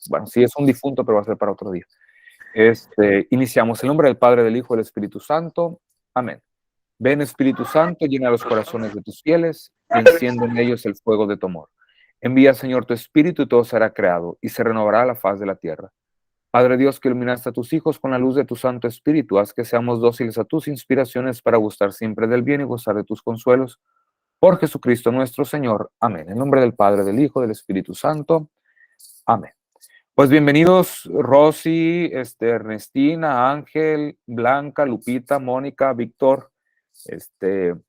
bueno, sí es un difunto, pero va a ser para otro día. Iniciamos en nombre del Padre, del Hijo y del Espíritu Santo. Amén. Ven, Espíritu Santo, llena los corazones de tus fieles y enciende en ellos el fuego de tu amor. Envía, Señor, tu Espíritu y todo será creado y se renovará la faz de la tierra. Padre Dios, que iluminaste a tus hijos con la luz de tu Santo Espíritu, haz que seamos dóciles a tus inspiraciones para gustar siempre del bien y gozar de tus consuelos. Por Jesucristo nuestro Señor. Amén. En nombre del Padre, del Hijo y del Espíritu Santo. Amén. Pues bienvenidos Rosy, Ernestina, Ángel, Blanca, Lupita, Mónica, Víctor,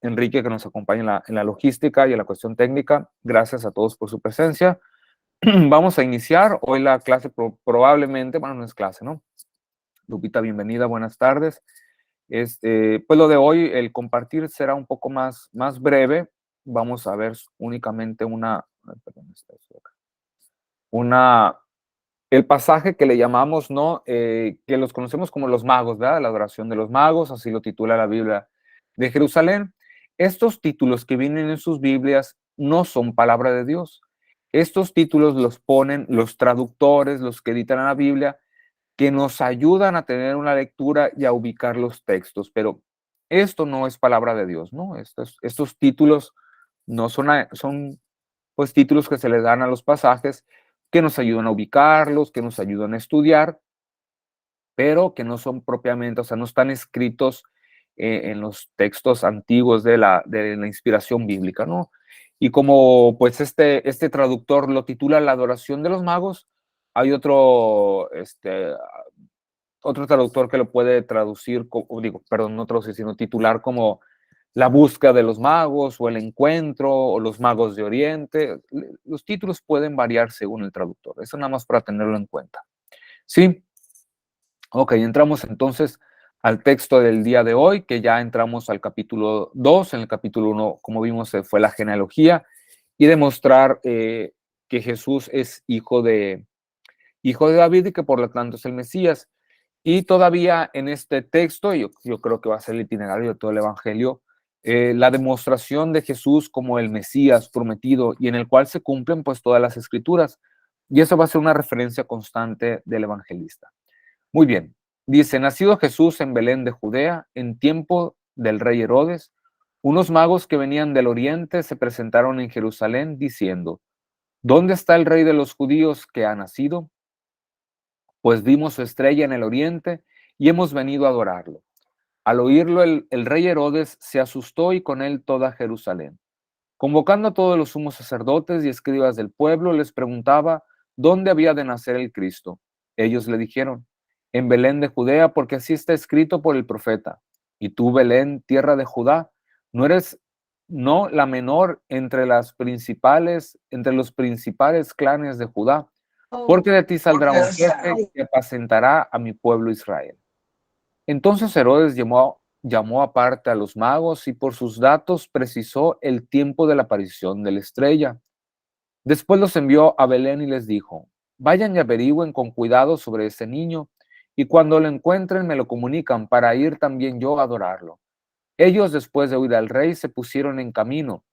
Enrique, que nos acompaña en la logística y en la cuestión técnica. Gracias a todos por su presencia. Vamos a iniciar hoy la clase, probablemente, bueno, no es clase, ¿no? Lupita, bienvenida, buenas tardes. Pues lo de hoy, el compartir será un poco más breve. Vamos a ver únicamente el pasaje que le llamamos, ¿no? Que los conocemos como los magos, ¿verdad? La adoración de los magos, así lo titula la Biblia de Jerusalén. Estos títulos que vienen en sus Biblias no son palabra de Dios. Estos títulos los ponen los traductores, los que editan la Biblia, que nos ayudan a tener una lectura y a ubicar los textos, pero esto no es palabra de Dios, ¿no? Estos títulos no son pues títulos que se le dan a los pasajes que nos ayudan a ubicarlos, que nos ayudan a estudiar, pero que no son propiamente, o sea, no están escritos en los textos antiguos de la inspiración bíblica, ¿no? Y como pues este traductor lo titula La adoración de los magos, hay otro traductor que lo puede traducir, no traducir, sino titular como La búsqueda de los magos, o El encuentro, o Los magos de Oriente. Los títulos pueden variar según el traductor. Eso nada más para tenerlo en cuenta. Sí, ok, entramos entonces al texto del día de hoy, que ya entramos al capítulo 2. En el capítulo 1, como vimos, fue la genealogía y demostrar que Jesús es hijo de David y que por lo tanto es el Mesías. Y todavía en este texto, yo creo que va a ser el itinerario de todo el Evangelio, la demostración de Jesús como el Mesías prometido y en el cual se cumplen pues todas las escrituras. Y eso va a ser una referencia constante del evangelista. Muy bien, dice, nacido Jesús en Belén de Judea, en tiempo del rey Herodes, unos magos que venían del oriente se presentaron en Jerusalén diciendo, ¿dónde está el rey de los judíos que ha nacido? Pues vimos su estrella en el oriente y hemos venido a adorarlo. Al oírlo, el rey Herodes se asustó y con él toda Jerusalén. Convocando a todos los sumos sacerdotes y escribas del pueblo, les preguntaba dónde había de nacer el Cristo. Ellos le dijeron, en Belén de Judea, porque así está escrito por el profeta. Y tú, Belén, tierra de Judá, no eres no la menor entre los principales clanes de Judá, porque de ti saldrá un jefe que apacentará a mi pueblo Israel. Entonces Herodes llamó aparte a los magos y por sus datos precisó el tiempo de la aparición de la estrella. Después los envió a Belén y les dijo, vayan y averigüen con cuidado sobre ese niño, y cuando lo encuentren me lo comunican para ir también yo a adorarlo. Ellos, después de oír al rey, se pusieron en camino,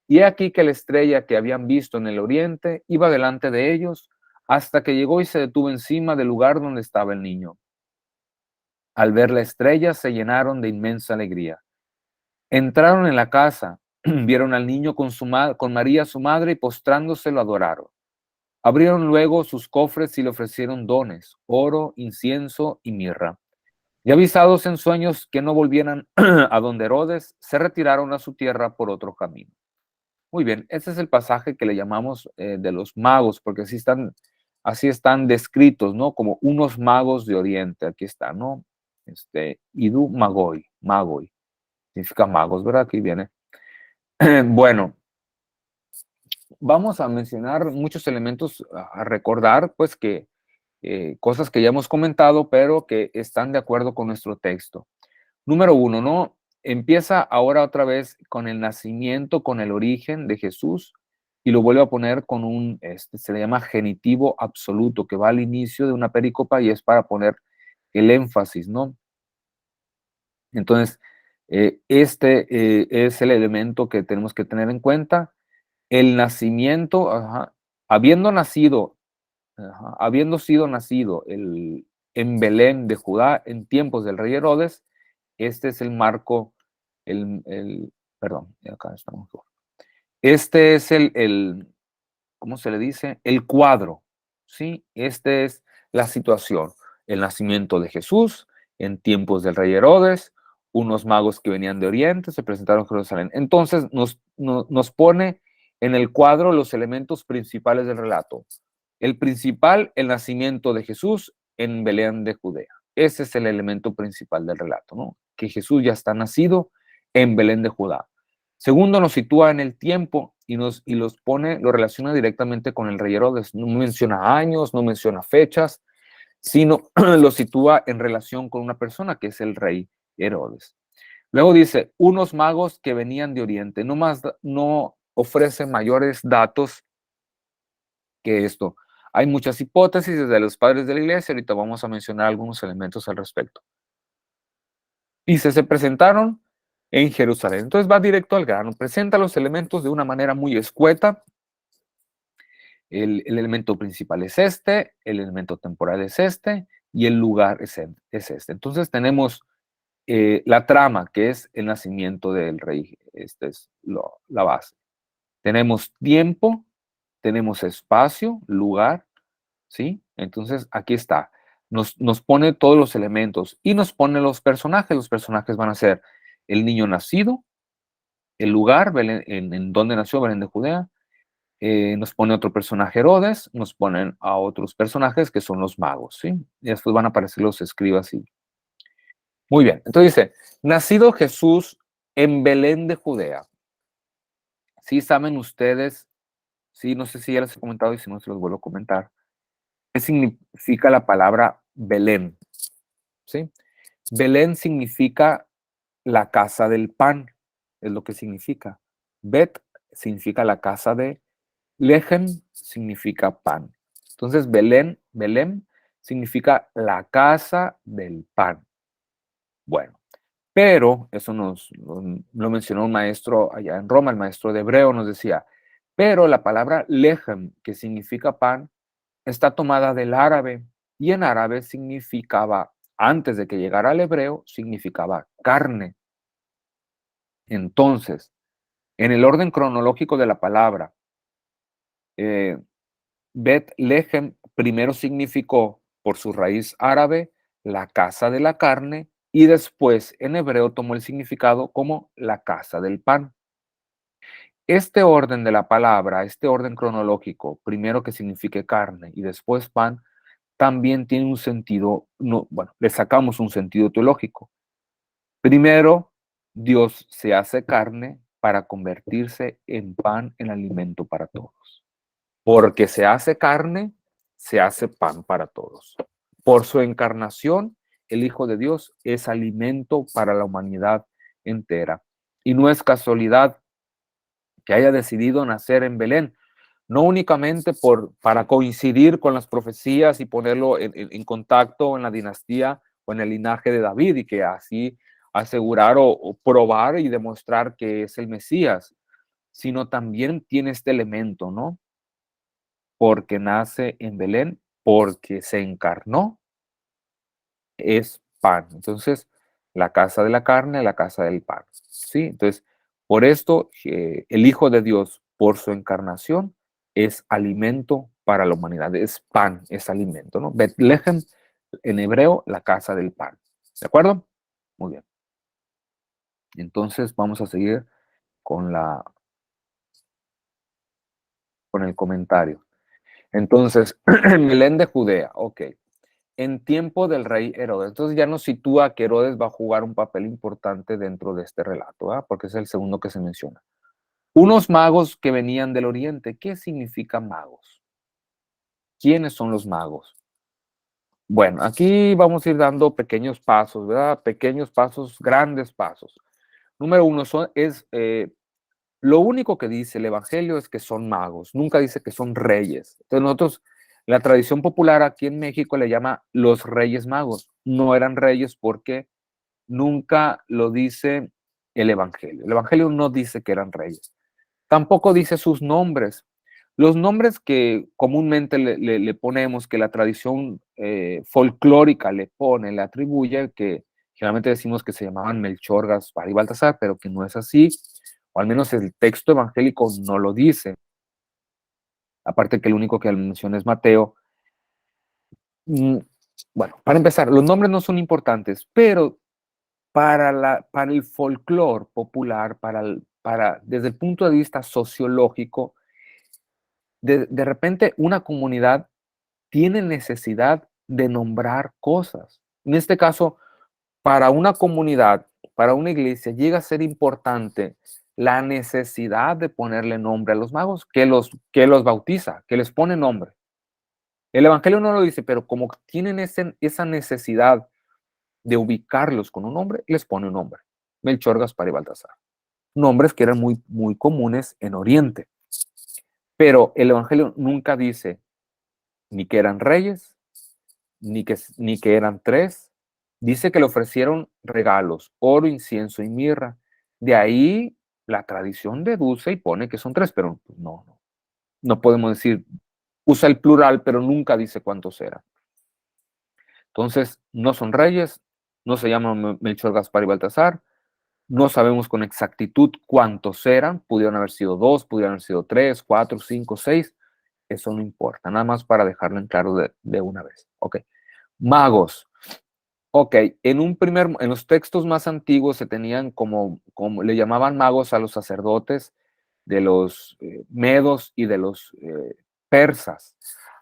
y he aquí que la estrella que habían visto en el oriente iba delante de ellos, hasta que llegó y se detuvo encima del lugar donde estaba el niño. Al ver la estrella se llenaron de inmensa alegría. Entraron en la casa, vieron al niño con María su madre y postrándose lo adoraron. Abrieron luego sus cofres y le ofrecieron dones, oro, incienso y mirra. Y avisados en sueños que no volvieran a donde Herodes, se retiraron a su tierra por otro camino. Muy bien, este es el pasaje que le llamamos de los magos, porque así están descritos, ¿no? Como unos magos de Oriente. Aquí está, ¿no? Idu magoi, significa magos, ¿verdad? Aquí viene. Bueno, vamos a mencionar muchos elementos a recordar, pues que cosas que ya hemos comentado, pero que están de acuerdo con nuestro texto. Número 1, ¿no? Empieza ahora otra vez con el nacimiento, con el origen de Jesús, y lo vuelve a poner con se le llama genitivo absoluto, que va al inicio de una pericopa y es para poner el énfasis, ¿no? Entonces, es el elemento que tenemos que tener en cuenta. El nacimiento, habiendo nacido ajá, habiendo sido nacido en Belén de Judá en tiempos del rey Herodes, este es el marco, perdón, acá estamos. Este es ¿cómo se le dice? El cuadro, ¿sí? Este es la situación. El nacimiento de Jesús en tiempos del rey Herodes, unos magos que venían de Oriente se presentaron en Jerusalén. Entonces nos pone en el cuadro los elementos principales del relato. El principal, el nacimiento de Jesús en Belén de Judea. Ese es el elemento principal del relato, ¿no? Que Jesús ya está nacido en Belén de Judá. Segundo, nos sitúa en el tiempo y los pone, lo relaciona directamente con el rey Herodes. No menciona años, no menciona fechas, sino lo sitúa en relación con una persona que es el rey Herodes. Luego dice, unos magos que venían de Oriente. No ofrece mayores datos que esto. Hay muchas hipótesis desde los padres de la iglesia, ahorita vamos a mencionar algunos elementos al respecto. Dice, se presentaron en Jerusalén. Entonces va directo al grano, presenta los elementos de una manera muy escueta. El elemento principal es este, el elemento temporal es este y el lugar es este. Entonces tenemos la trama, que es el nacimiento del rey. Esta es la base. Tenemos tiempo, tenemos espacio, lugar, ¿sí? Entonces aquí está. Nos pone todos los elementos y nos pone los personajes. Los personajes van a ser el niño nacido, el lugar, Belén, en donde nació, Belén de Judea. Nos pone otro personaje Herodes, nos ponen a otros personajes que son los magos, ¿sí? Y después van a aparecer los escribas. Y... Muy bien, entonces dice, nacido Jesús en Belén de Judea. Sí saben ustedes, sí, no sé si ya les he comentado y si no se los vuelvo a comentar, ¿qué significa la palabra Belén? ¿Sí? Belén significa la casa del pan, es lo que significa. Bet significa la casa de, Lehem significa pan. Entonces, Belén significa la casa del pan. Bueno, pero eso lo mencionó un maestro allá en Roma, el maestro de hebreo nos decía, pero la palabra Lehem, que significa pan, está tomada del árabe y en árabe significaba, antes de que llegara al hebreo, significaba carne. Entonces, en el orden cronológico de la palabra, Bet-Lehem primero significó, por su raíz árabe, la casa de la carne, y después en hebreo tomó el significado como la casa del pan. Este orden de la palabra, este orden cronológico, primero que signifique carne y después pan, también tiene un sentido, no, bueno, le sacamos un sentido teológico. Primero, Dios se hace carne para convertirse en pan, en alimento para todos. Porque se hace carne, se hace pan para todos. Por su encarnación, el Hijo de Dios es alimento para la humanidad entera. Y no es casualidad que haya decidido nacer en Belén, no únicamente para coincidir con las profecías y ponerlo en contacto en la dinastía o en el linaje de David y que así asegurar o probar y demostrar que es el Mesías, sino también tiene este elemento, ¿no? Porque nace en Belén, porque se encarnó, es pan. Entonces, la casa de la carne, la casa del pan. ¿Sí? Entonces, por esto, el Hijo de Dios, por su encarnación, es alimento para la humanidad, es pan, es alimento, ¿no? Betlehem, en hebreo, la casa del pan. ¿De acuerdo? Muy bien. Entonces, vamos a seguir con con el comentario. Entonces, en Belén de Judea, ok. En tiempo del rey Herodes. Entonces ya nos sitúa que Herodes va a jugar un papel importante dentro de este relato, ¿eh? Porque es el segundo que se menciona. Unos magos que venían del oriente. ¿Qué significa magos? ¿Quiénes son los magos? Bueno, aquí vamos a ir dando pequeños pasos, ¿verdad? Pequeños pasos, grandes pasos. Número uno, lo único que dice el Evangelio es que son magos, nunca dice que son reyes. Entonces nosotros, la tradición popular aquí en México le llama los reyes magos. No eran reyes porque nunca lo dice el Evangelio. El Evangelio no dice que eran reyes. Tampoco dice sus nombres. Los nombres que comúnmente le ponemos, que la tradición folclórica le pone, le atribuye, que generalmente decimos que se llamaban Melchor, Gaspar y Baltasar, pero que no es así, o al menos el texto evangélico no lo dice. Aparte que el único que menciona es Mateo. Mm, Bueno, para empezar, los nombres no son importantes, pero para el folclore popular, desde el punto de vista sociológico, de repente una comunidad tiene necesidad de nombrar cosas. En este caso, para una comunidad, para una iglesia, llega a ser importante la necesidad de ponerle nombre a los magos, que los bautiza, que les pone nombre. El Evangelio no lo dice, pero como tienen esa necesidad de ubicarlos con un nombre, les pone un nombre. Melchor, Gaspar y Baltasar. Nombres que eran muy, muy comunes en Oriente. Pero el Evangelio nunca dice ni que eran reyes, ni que eran tres. Dice que le ofrecieron regalos, oro, incienso y mirra. De ahí la tradición deduce y pone que son tres, pero no podemos decir, usa el plural, pero nunca dice cuántos eran. Entonces, no son reyes, no se llaman Melchor, Gaspar y Baltasar, no sabemos con exactitud cuántos eran, pudieron haber sido dos, pudieron haber sido tres, cuatro, cinco, seis, eso no importa, nada más para dejarlo en claro de una vez. Ok, magos. Ok, en los textos más antiguos se tenían como le llamaban magos a los sacerdotes de los medos y de los persas.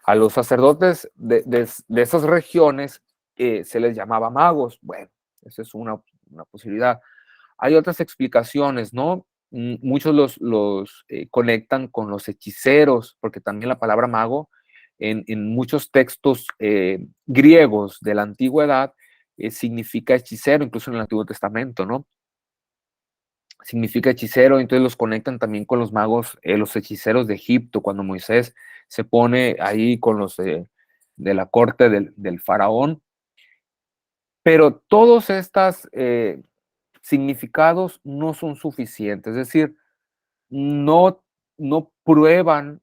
A los sacerdotes de esas regiones se les llamaba magos. Bueno, esa es una posibilidad. Hay otras explicaciones, ¿no? Muchos los conectan con los hechiceros, porque también la palabra mago en muchos textos griegos de la antigüedad significa hechicero, incluso en el Antiguo Testamento, ¿no? Significa hechicero, entonces los conectan también con los magos, los hechiceros de Egipto, cuando Moisés se pone ahí con los de la corte del faraón. Pero todos estos significados no son suficientes, es decir, no, no prueban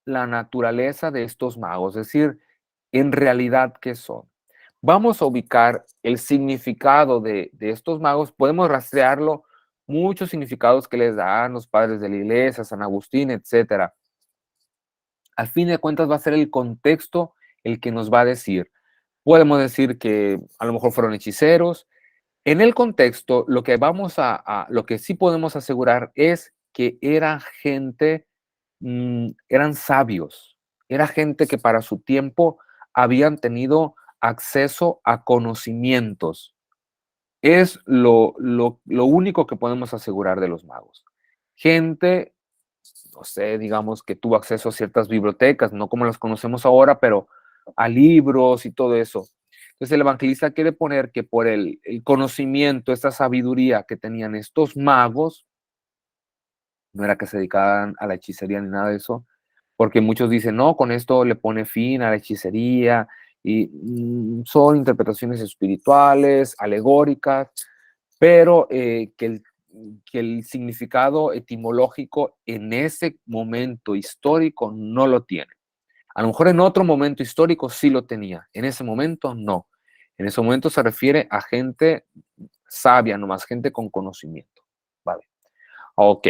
la naturaleza de estos magos, es decir, en realidad qué son. Vamos a ubicar el significado de estos magos, podemos rastrearlo, muchos significados que les dan los padres de la iglesia, San Agustín, etcétera. Al fin de cuentas va a ser el contexto el que nos va a decir. Podemos decir que a lo mejor fueron hechiceros. En el contexto, lo que sí podemos asegurar es que era gente, eran sabios, era gente que para su tiempo habían tenido acceso a conocimientos. Es lo único que podemos asegurar de los magos. Gente, no sé, digamos que tuvo acceso a ciertas bibliotecas, no como las conocemos ahora, pero a libros y todo eso. Entonces el evangelista quiere poner que por el conocimiento, esta sabiduría que tenían estos magos, no era que se dedicaban a la hechicería ni nada de eso, porque muchos dicen, no, con esto le pone fin a la hechicería y son interpretaciones espirituales, alegóricas, pero que el significado etimológico en ese momento histórico no lo tiene. A lo mejor en otro momento histórico sí lo tenía, en ese momento no. En ese momento se refiere a gente sabia, nomás gente con conocimiento. Vale. Ok.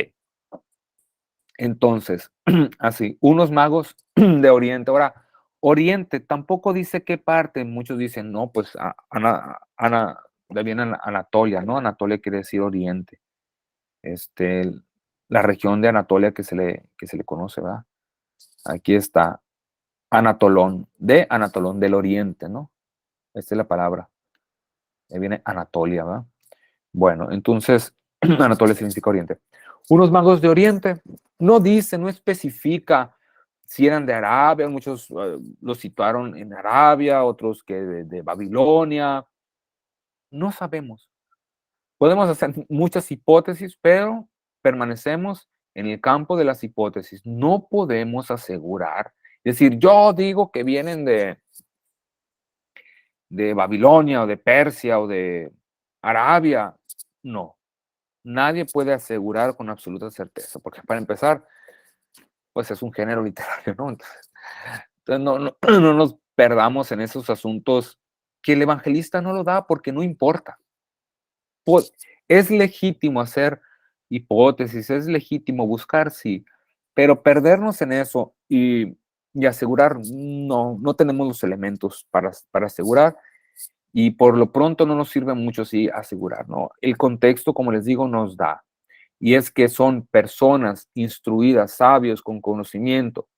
Entonces, así, unos magos de Oriente. Ahora, Oriente tampoco dice qué parte. Muchos dicen, no, pues de viene Anatolia, ¿no? Anatolia quiere decir Oriente. Este, la región de Anatolia que se le conoce, ¿verdad? Aquí está Anatolón del Oriente, ¿no? Esta es la palabra. Ahí viene Anatolia, ¿verdad? Bueno, entonces, Anatolia significa Oriente. Unos magos de Oriente, no dice, no especifica si eran de Arabia, muchos los situaron en Arabia, otros que de Babilonia, no sabemos. Podemos hacer muchas hipótesis, pero permanecemos en el campo de las hipótesis. No podemos asegurar, es decir, yo digo que vienen de Babilonia o de Persia o de Arabia. No, nadie puede asegurar con absoluta certeza, porque para empezar, pues es un género literario, ¿no? Entonces no nos perdamos en esos asuntos que el evangelista no lo da porque no importa. Pues, es legítimo hacer hipótesis, es legítimo buscar, sí, pero perdernos en eso y asegurar, no tenemos los elementos para asegurar y por lo pronto no nos sirve mucho, sí, asegurar, ¿no? El contexto, como les digo, nos da. Y es que son personas instruidas, sabios, con conocimiento,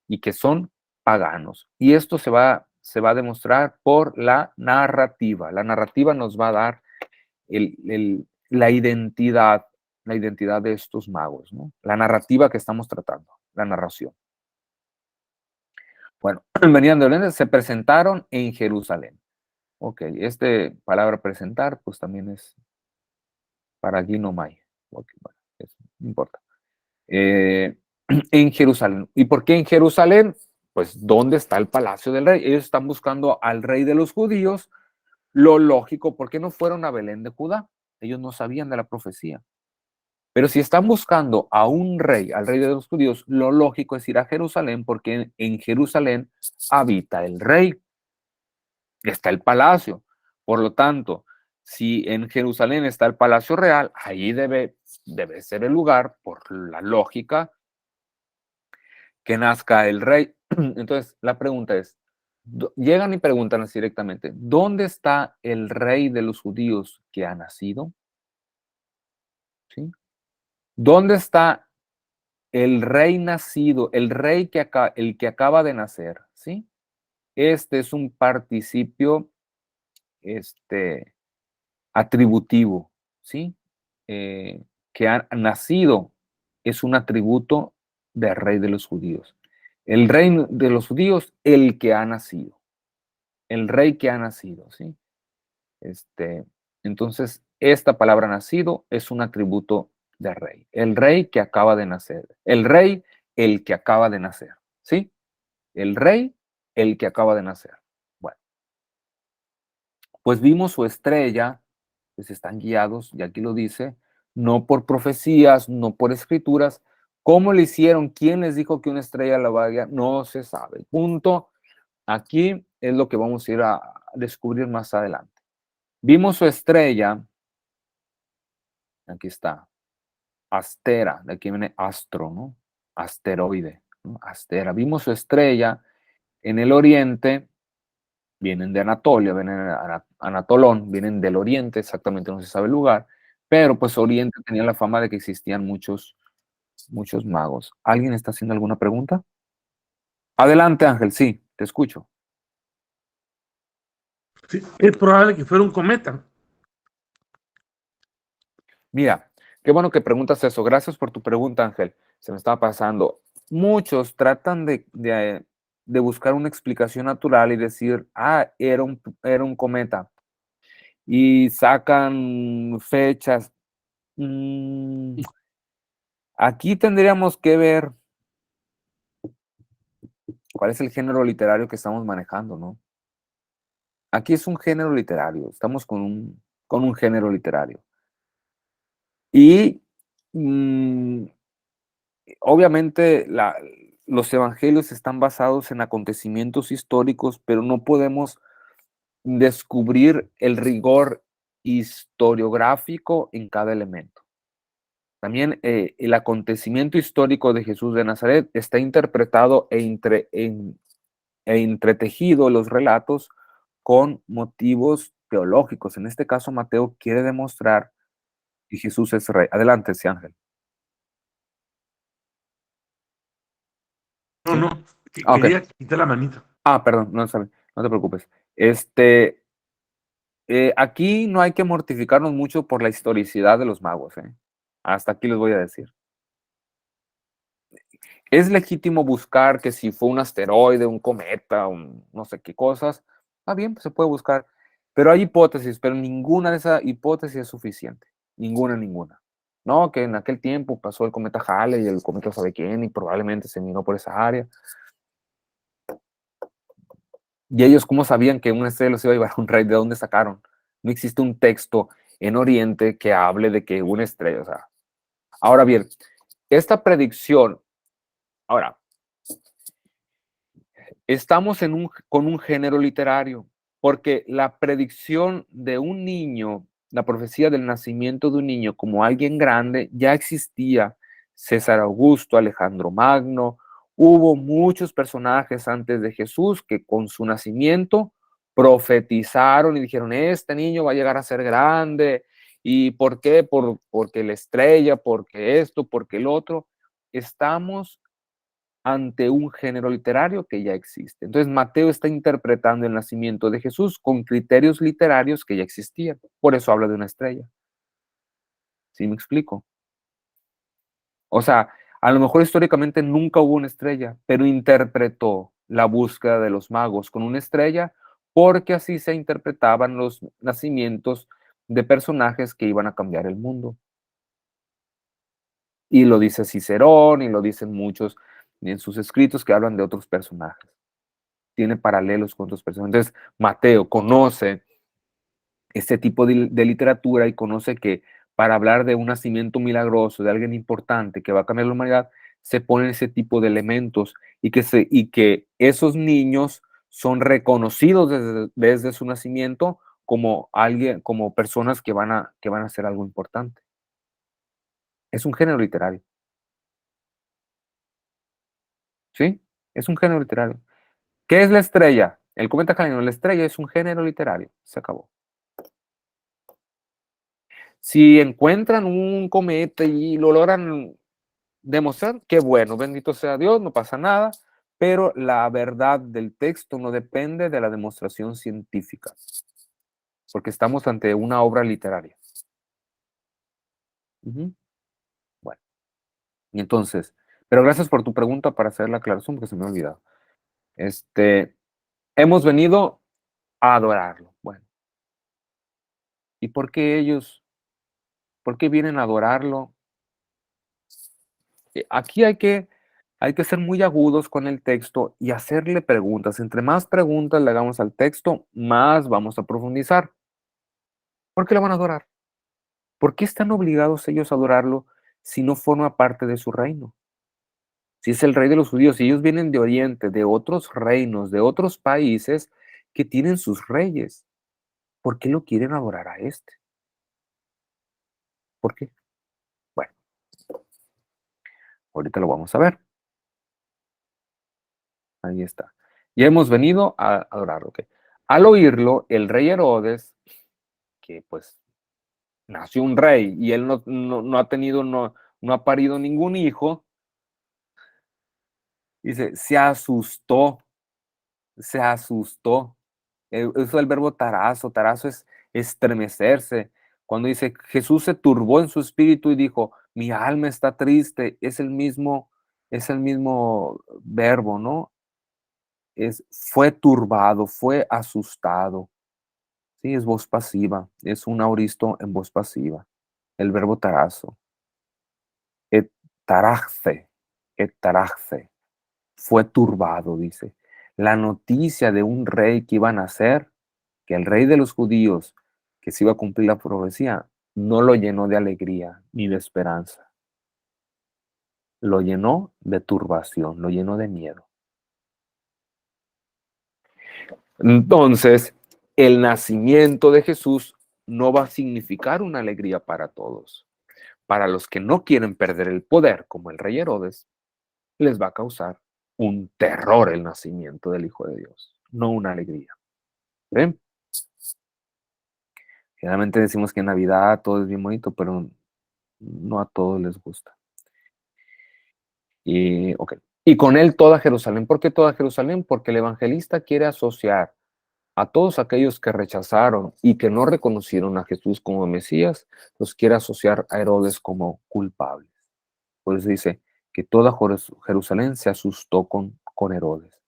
y que son paganos. Y esto se va a demostrar por la narrativa. La narrativa nos va a dar la identidad de estos magos, ¿no? La narrativa que estamos tratando, la narración. Bueno, venían de Oriente, se presentaron en Jerusalén. Ok, palabra presentar, pues también es para Ginomai. Okay, bueno, no importa. En Jerusalén. ¿Y por qué en Jerusalén? Pues, ¿dónde está el palacio del rey? Ellos están buscando al rey de los judíos. Lo lógico, ¿por qué no fueron a Belén de Judá? Ellos no sabían de la profecía. Pero si están buscando a un rey, al rey de los judíos, lo lógico es ir a Jerusalén porque en Jerusalén habita el rey, está el palacio. Por lo tanto, si en Jerusalén está el palacio real, ahí debe ser el lugar, por la lógica, que nazca el rey. Entonces, la pregunta es, llegan y preguntan así directamente, ¿dónde está el rey de los judíos que ha nacido? ¿Sí? ¿Dónde está el rey nacido, el rey el que acaba de nacer? ¿Sí? Este es un participio atributivo, ¿sí? Que ha nacido es un atributo del rey de los judíos. El rey de los judíos, el que ha nacido. El rey que ha nacido, ¿sí? Entonces, esta palabra nacido es un atributo del rey. El rey que acaba de nacer. El rey, el que acaba de nacer, ¿sí? El rey, el que acaba de nacer. Bueno, pues vimos su estrella, pues están guiados, y aquí lo dice, no por profecías, no por escrituras. ¿Cómo le hicieron? ¿Quién les dijo que una estrella la va a guiar? No se sabe. Punto. Aquí es lo que vamos a ir a descubrir más adelante. Vimos su estrella, aquí está, Astera, de aquí viene astro, ¿no? Asteroide, ¿no? Astera. Vimos su estrella en el oriente, vienen de Anatolia, vienen de Anatolón, vienen del oriente, exactamente no se sabe el lugar, pero pues Oriente tenía la fama de que existían muchos magos. ¿Alguien está haciendo alguna pregunta? Adelante, Ángel, sí, te escucho. Sí, es probable que fuera un cometa. Mira, qué bueno que preguntas eso. Gracias por tu pregunta, Ángel. Se me estaba pasando. Muchos tratan de buscar una explicación natural y decir, era un cometa. Y sacan fechas. Aquí tendríamos que ver cuál es el género literario que estamos manejando, ¿no? Aquí es un género literario, estamos con un género literario. Y obviamente los evangelios están basados en acontecimientos históricos, pero no podemos descubrir el rigor historiográfico en cada elemento. También el acontecimiento histórico de Jesús de Nazaret está interpretado e entretejido los relatos con motivos teológicos. En este caso, Mateo quiere demostrar que Jesús es rey. Adelante, sí, Ángel. No, ¿Sí? no, Ok. quería quitar la manita. Perdón, no, no te preocupes. Aquí no hay que mortificarnos mucho por la historicidad de los magos, ¿eh? Hasta aquí les voy a decir. Es legítimo buscar que si fue un asteroide, un cometa, no sé qué cosas. Está bien, pues se puede buscar. Pero hay hipótesis, pero ninguna de esas hipótesis es suficiente. Ninguna. No, que en aquel tiempo pasó el cometa Halley y el cometa sabe quién y probablemente se minó por esa área. Y ellos, ¿cómo sabían que una estrella los iba a llevar a un rey? ¿De dónde sacaron? No existe un texto en Oriente que hable de que una estrella, o sea. Ahora bien, esta predicción Ahora, estamos con un género literario, porque la predicción de un niño, la profecía del nacimiento de un niño como alguien grande, ya existía. César Augusto, Alejandro Magno, hubo muchos personajes antes de Jesús que con su nacimiento profetizaron y dijeron, este niño va a llegar a ser grande. ¿Y por qué? Porque la estrella, porque esto, porque el otro. Estamos ante un género literario que ya existe. Entonces, Mateo está interpretando el nacimiento de Jesús con criterios literarios que ya existían. Por eso habla de una estrella. ¿Sí me explico? O sea, a lo mejor históricamente nunca hubo una estrella, pero interpretó la búsqueda de los magos con una estrella porque así se interpretaban los nacimientos de personajes que iban a cambiar el mundo. Y lo dice Cicerón y lo dicen muchos en sus escritos que hablan de otros personajes. Tiene paralelos con otros personajes. Entonces, Mateo conoce este tipo de literatura y conoce que para hablar de un nacimiento milagroso, de alguien importante que va a cambiar la humanidad, se ponen ese tipo de elementos y que esos niños son reconocidos desde su nacimiento como alguien, como personas que van a hacer algo importante. Es un género literario, ¿sí? Es un género literario. ¿Qué es la estrella? El cometa Calino, la estrella es un género literario. Se acabó. Si encuentran un cometa y lo logran demostrar, qué bueno, bendito sea Dios, no pasa nada, pero la verdad del texto no depende de la demostración científica, porque estamos ante una obra literaria. Ujú. Bueno, y entonces, pero gracias por tu pregunta para hacer la aclaración, porque se me ha olvidado. Este, hemos venido a adorarlo. Bueno, ¿y por qué ellos, por qué vienen a adorarlo? Aquí hay que ser muy agudos con el texto y hacerle preguntas. Entre más preguntas le hagamos al texto, más vamos a profundizar. ¿Por qué lo van a adorar? ¿Por qué están obligados ellos a adorarlo si no forma parte de su reino? Si es el rey de los judíos, si ellos vienen de Oriente, de otros reinos, de otros países que tienen sus reyes, ¿por qué lo quieren adorar a este? ¿Por qué? Bueno, ahorita lo vamos a ver. Ahí está. Ya hemos venido a adorarlo. ¿Ok? Al oírlo, el rey Herodes, que pues nació un rey y él no ha tenido, no ha parido ningún hijo, dice, se asustó, se asustó. Eso es el verbo tarazo, tarazo es estremecerse. Cuando dice, Jesús se turbó en su espíritu y dijo, mi alma está triste, es el mismo verbo, ¿no? Fue turbado, fue asustado. Sí, es voz pasiva, es un auristo en voz pasiva. El verbo tarazo. Et tarajce, et tarajce. Fue turbado, dice. La noticia de un rey que iba a nacer, que el rey de los judíos, que se iba a cumplir la profecía, no lo llenó de alegría ni de esperanza. Lo llenó de turbación, lo llenó de miedo. Entonces, el nacimiento de Jesús no va a significar una alegría para todos. Para los que no quieren perder el poder, como el rey Herodes, les va a causar un terror el nacimiento del Hijo de Dios, no una alegría. ¿Ven? Generalmente decimos que en Navidad todo es bien bonito, pero no a todos les gusta. Y, okay. Y con él toda Jerusalén. ¿Por qué toda Jerusalén? Porque el evangelista quiere asociar a todos aquellos que rechazaron y que no reconocieron a Jesús como Mesías, los quiere asociar a Herodes como culpables. Por eso dice que toda Jerusalén se asustó con Herodes.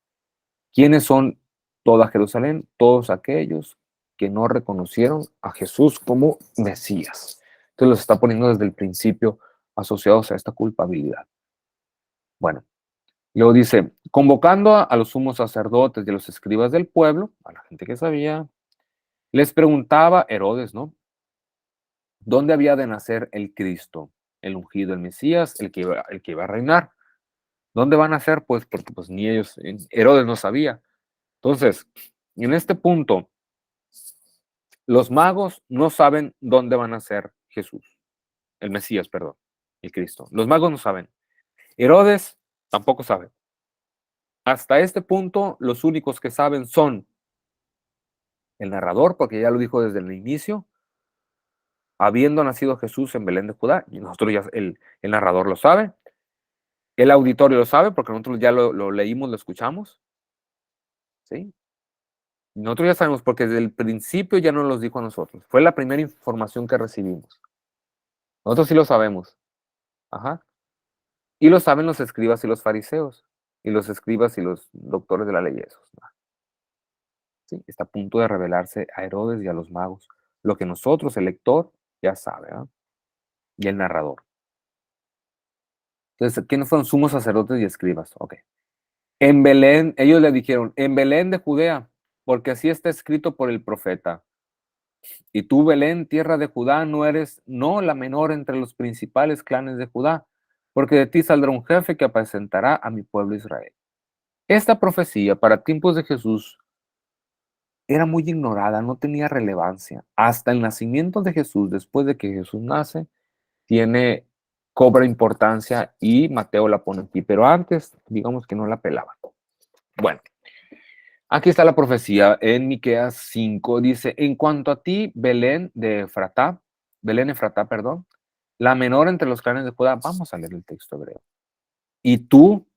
¿Quiénes son toda Jerusalén? Todos aquellos que no reconocieron a Jesús como Mesías. Entonces los está poniendo desde el principio asociados a esta culpabilidad. Bueno, luego dice, convocando a los sumos sacerdotes y a los escribas del pueblo, a la gente que sabía, les preguntaba Herodes, ¿no? ¿Dónde había de nacer el Cristo, el ungido, el Mesías, el que iba a reinar? ¿Dónde van a ser? Pues porque pues ni ellos, Herodes no sabía. Entonces, en este punto, los magos no saben dónde van a ser Jesús, el Mesías, perdón, el Cristo. Los magos no saben. Herodes tampoco sabe. Hasta este punto, los únicos que saben son el narrador, porque ya lo dijo desde el inicio, habiendo nacido Jesús en Belén de Judá, y nosotros ya, el narrador lo sabe, el auditorio lo sabe, porque nosotros ya lo leímos, lo escuchamos, ¿sí? Nosotros ya sabemos, porque desde el principio ya nos los dijo a nosotros. Fue la primera información que recibimos. Nosotros sí lo sabemos. Ajá. Y lo saben los escribas y los fariseos, y los escribas y los doctores de la ley, esos, ¿no? ¿Sí? Está a punto de revelarse a Herodes y a los magos, lo que nosotros, el lector, ya sabe, ¿no? Y el narrador. Entonces, ¿quiénes fueron sumos sacerdotes y escribas? Ok. En Belén, ellos le dijeron, en Belén de Judea, porque así está escrito por el profeta. Y tú, Belén, tierra de Judá, no eres, no la menor entre los principales clanes de Judá, porque de ti saldrá un jefe que apacentará a mi pueblo Israel. Esta profecía para tiempos de Jesús era muy ignorada, no tenía relevancia. Hasta el nacimiento de Jesús, después de que Jesús nace, cobra importancia y Mateo la pone aquí, pero antes, digamos que no la pelaba. Bueno, aquí está la profecía en Miqueas 5, dice, en cuanto a ti, Belén Efratá, perdón, la menor entre los clanes de Judá, vamos a leer el texto hebreo. Y tú,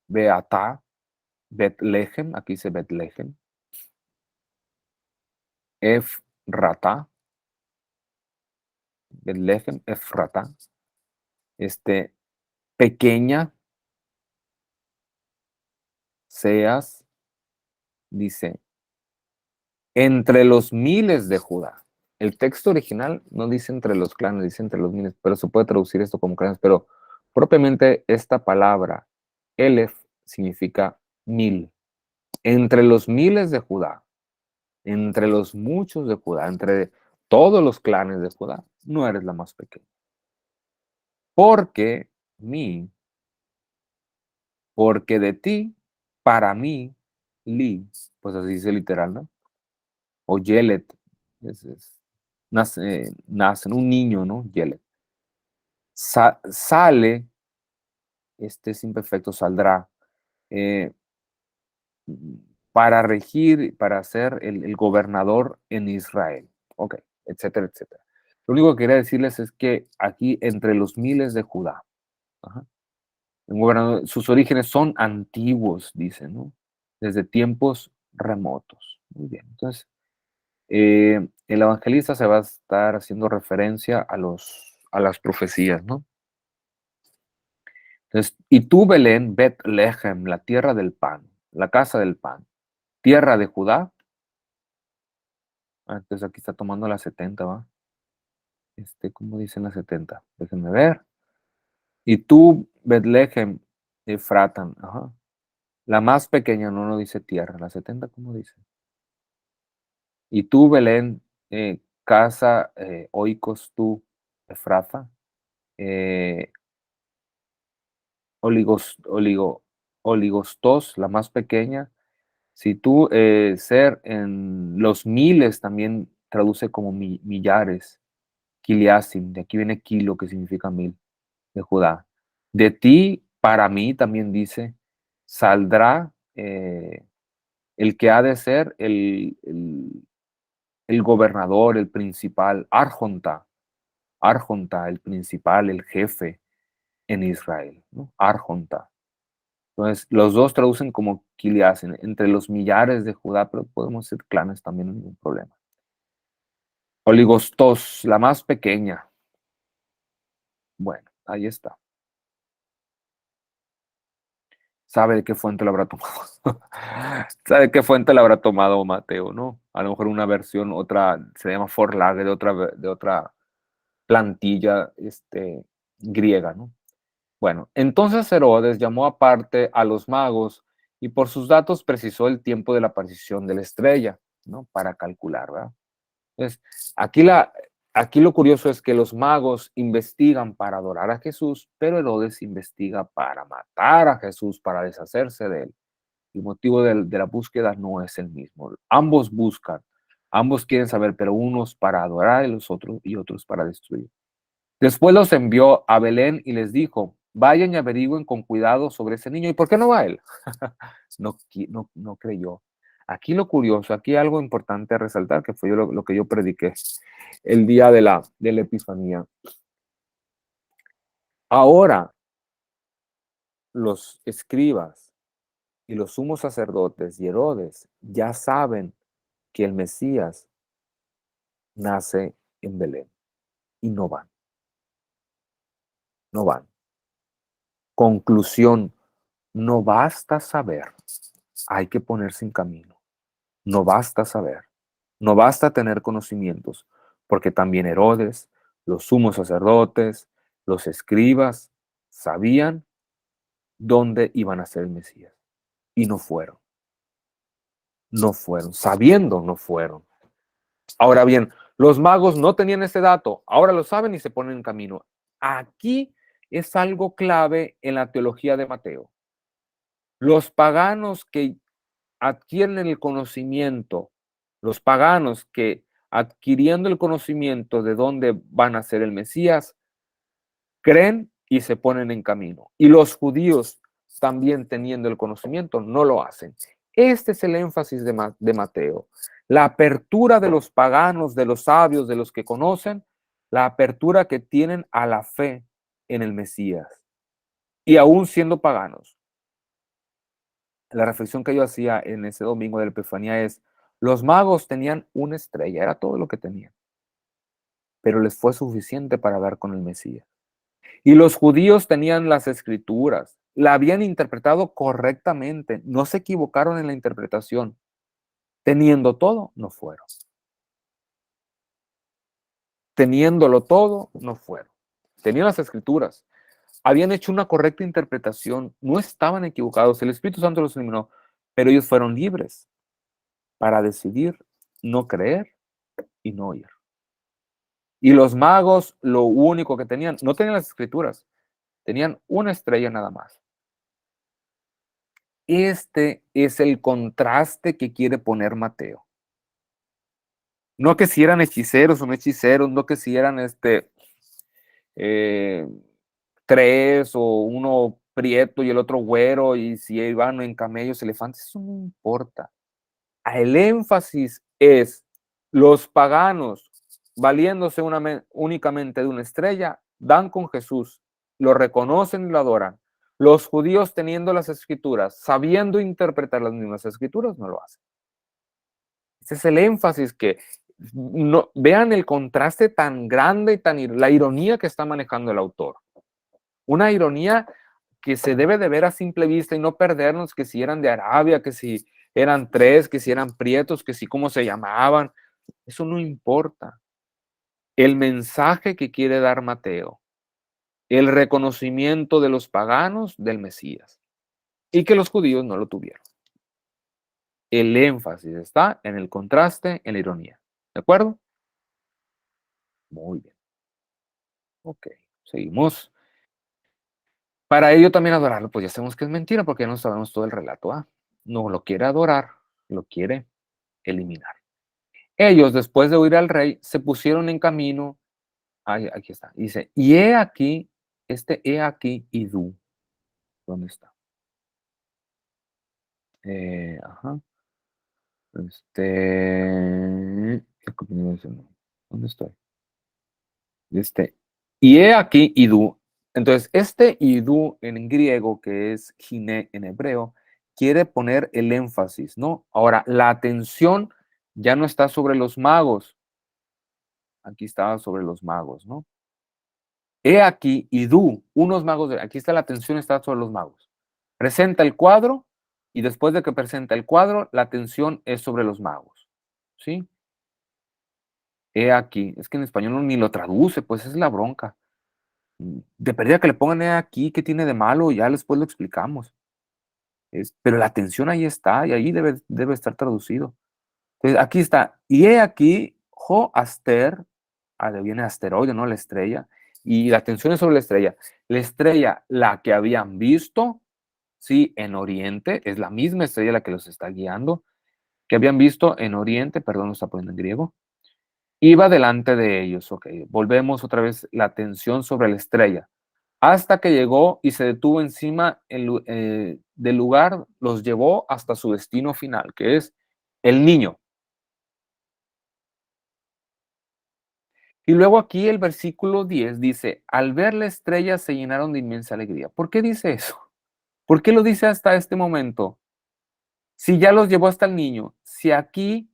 Beatá, Betlehem, aquí dice Betlehem, Efratá, Betlehem, Efratá, pequeña seas, dice, entre los miles de Judá. El texto original no dice entre los clanes, dice entre los miles, pero se puede traducir esto como clanes, pero propiamente esta palabra, Elef, significa mil. Entre los miles de Judá, entre los muchos de Judá, entre todos los clanes de Judá, no eres la más pequeña. Porque mí, porque de ti, para mí, li, pues así dice literal, ¿no? O Yelet, nace un niño, ¿no? Yelet. Sale, este es imperfecto, saldrá, eh, para regir, para ser el gobernador en Israel. Ok, etcétera, etcétera. Lo único que quería decirles es que aquí entre los miles de Judá, ajá, sus orígenes son antiguos, dicen, ¿no? Desde tiempos remotos. Muy bien, entonces, el evangelista se va a estar haciendo referencia a las profecías, ¿no? Entonces, y tú, Belén, Betlehem, la tierra del pan, la casa del pan, tierra de Judá. Entonces aquí está tomando la 70, ¿va? ¿Cómo dicen la 70? Déjenme ver. Y tú, Betlehem, Efratan, ajá. La más pequeña, no dice tierra. La 70, ¿cómo dice? Y tú, Belén, casa, oikos tú, Efraza, eh, oligostos, la más pequeña. Si tú, ser en los miles también traduce como millares, kiliasim, de aquí viene kilo, que significa mil, de Judá. De ti, para mí, también dice, saldrá el que ha de ser el gobernador, el principal, Arjonta, el principal, el jefe en Israel, ¿no? Arjonta. Entonces, los dos traducen como Kilias, entre los millares de Judá, pero podemos ser clanes también, no hay ningún problema. Oligostos, la más pequeña. Bueno, ahí está. ¿Sabe de qué fuente lo habrá tomado? ¿Sabe de qué fuente lo habrá tomado Mateo, no? A lo mejor una versión, otra, se llama Forlage, de otra plantilla griega, ¿no? Bueno, entonces Herodes llamó aparte a los magos y por sus datos precisó el tiempo de la aparición de la estrella, ¿no? Para calcular, ¿verdad? Entonces, aquí Aquí lo curioso es que los magos investigan para adorar a Jesús, pero Herodes investiga para matar a Jesús, para deshacerse de él. El motivo de la búsqueda no es el mismo. Ambos buscan, ambos quieren saber, pero unos para adorar y otros para destruir. Después los envió a Belén y les dijo, vayan y averigüen con cuidado sobre ese niño. ¿Y por qué no va él? No creyó. Aquí lo curioso, aquí algo importante a resaltar, que fue lo que yo prediqué el día de la Epifanía. Ahora los escribas y los sumos sacerdotes y Herodes ya saben que el Mesías nace en Belén y no van, no van. Conclusión, no basta saber, hay que ponerse en camino. No basta saber, no basta tener conocimientos, porque también Herodes, los sumos sacerdotes, los escribas, sabían dónde iban a ser el Mesías y no fueron. No fueron, sabiendo no fueron. Ahora bien, los magos no tenían ese dato, ahora lo saben y se ponen en camino. Aquí es algo clave en la teología de Mateo. Los paganos que adquieren el conocimiento, los paganos que adquiriendo el conocimiento de dónde van a ser el Mesías, creen y se ponen en camino. Y los judíos, también teniendo el conocimiento, no lo hacen. Este es el énfasis de Mateo. La apertura de los paganos, de los sabios, de los que conocen, la apertura que tienen a la fe en el Mesías. Y aún siendo paganos. La reflexión que yo hacía en ese domingo de la Epifanía es, los magos tenían una estrella, era todo lo que tenían, pero les fue suficiente para dar con el Mesías. Y los judíos tenían las escrituras, la habían interpretado correctamente, no se equivocaron en la interpretación. Teniendo todo, no fueron. Teniéndolo todo, no fueron. Tenían las escrituras, habían hecho una correcta interpretación, no estaban equivocados, el Espíritu Santo los iluminó, pero ellos fueron libres para decidir no creer y no oír. Y los magos lo único que tenían, no tenían las escrituras, tenían una estrella nada más. Este es el contraste que quiere poner Mateo. No que si eran hechiceros o no hechiceros, no que si eran tres o uno prieto y el otro güero y si iban en camellos, elefantes, eso no importa. El énfasis es los paganos valiéndose únicamente de una estrella, dan con Jesús, lo reconocen y lo adoran. Los judíos teniendo las escrituras, sabiendo interpretar las mismas escrituras, no lo hacen. Ese es el énfasis que no, vean el contraste tan grande y la ironía que está manejando el autor. Una ironía que se debe de ver a simple vista y no perdernos que si eran de Arabia, que si eran tres, que si eran prietos, que si cómo se llamaban. Eso no importa. El mensaje que quiere dar Mateo, el reconocimiento de los paganos del Mesías y que los judíos no lo tuvieron. El énfasis está en el contraste, en la ironía. ¿De acuerdo? Muy bien. Ok, seguimos. Para ello también adorarlo, pues ya sabemos que es mentira porque ya no sabemos todo el relato. No lo quiere adorar, lo quiere eliminar. Ellos, después de oír al rey, se pusieron en camino. Aquí está. Dice, y he aquí, he aquí, Idú. ¿Dónde está? Ajá. ¿Dónde estoy? Y he aquí, Idú. Entonces, Idú en griego, que es Giné en hebreo, quiere poner el énfasis, ¿no? Ahora, la atención ya no está sobre los magos. Aquí estaba sobre los magos, ¿no? He aquí, Idú, unos magos, aquí está la atención, está sobre los magos. Presenta el cuadro y después de que presenta el cuadro, la atención es sobre los magos, ¿sí? He aquí, es que en español ni lo traduce, pues es la bronca. De pérdida que le pongan aquí, ¿qué tiene de malo? Ya después lo explicamos. Pero la atención ahí está y ahí debe estar traducido. Entonces, aquí está. Y he aquí, Jo Aster, viene asteroide, ¿no? La estrella. Y la atención es sobre la estrella. La estrella, la que habían visto, sí, en Oriente, es la misma estrella la que los está guiando, que habían visto en Oriente, perdón, lo está poniendo en griego, iba delante de ellos. Ok, volvemos otra vez la atención sobre la estrella. Hasta que llegó y se detuvo encima del lugar, los llevó hasta su destino final, que es el niño. Y luego aquí el versículo 10 dice, al ver la estrella se llenaron de inmensa alegría. ¿Por qué dice eso? ¿Por qué lo dice hasta este momento? Si ya los llevó hasta el niño, si aquí,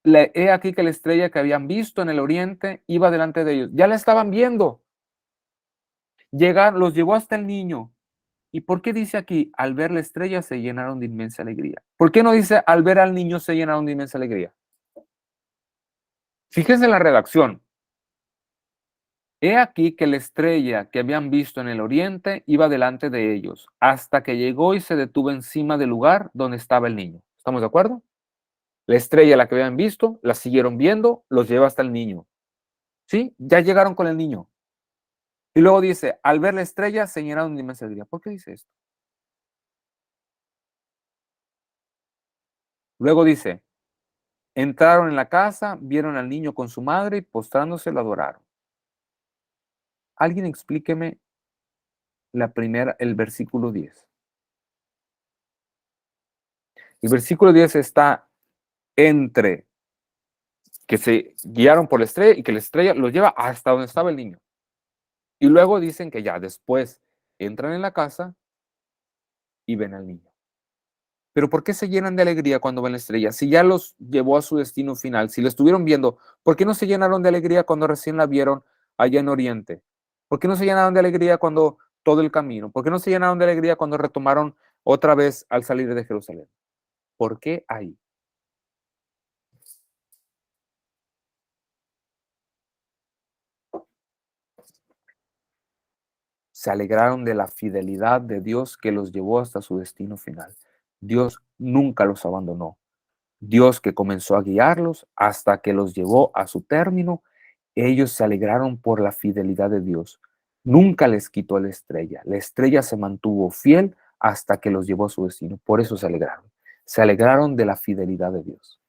he aquí que la estrella que habían visto en el oriente iba delante de ellos, ya la estaban viendo. Los llevó hasta el niño. ¿Y por qué dice aquí, al ver la estrella se llenaron de inmensa alegría? ¿Por qué no dice, al ver al niño se llenaron de inmensa alegría? Fíjense en la redacción. He aquí que la estrella que habían visto en el oriente iba delante de ellos, hasta que llegó y se detuvo encima del lugar donde estaba el niño. ¿Estamos de acuerdo? La estrella, la que habían visto, la siguieron viendo, los lleva hasta el niño. ¿Sí? Ya llegaron con el niño. Y luego dice, al ver la estrella se llenaron de inmensa alegría. ¿Por qué dice esto? Luego dice, entraron en la casa, vieron al niño con su madre y postrándose lo adoraron. Alguien explíqueme el versículo 10. El versículo 10 está entre que se guiaron por la estrella y que la estrella los lleva hasta donde estaba el niño. Y luego dicen que ya después entran en la casa y ven al niño. Pero ¿por qué se llenan de alegría cuando ven la estrella? Si ya los llevó a su destino final, si lo estuvieron viendo, ¿por qué no se llenaron de alegría cuando recién la vieron allá en Oriente? ¿Por qué no se llenaron de alegría cuando todo el camino? ¿Por qué no se llenaron de alegría cuando retomaron otra vez al salir de Jerusalén? ¿Por qué ahí? Se alegraron de la fidelidad de Dios que los llevó hasta su destino final. Dios nunca los abandonó. Dios que comenzó a guiarlos hasta que los llevó a su término, ellos se alegraron por la fidelidad de Dios. Nunca les quitó la estrella. La estrella se mantuvo fiel hasta que los llevó a su destino. Por eso se alegraron. Se alegraron de la fidelidad de Dios.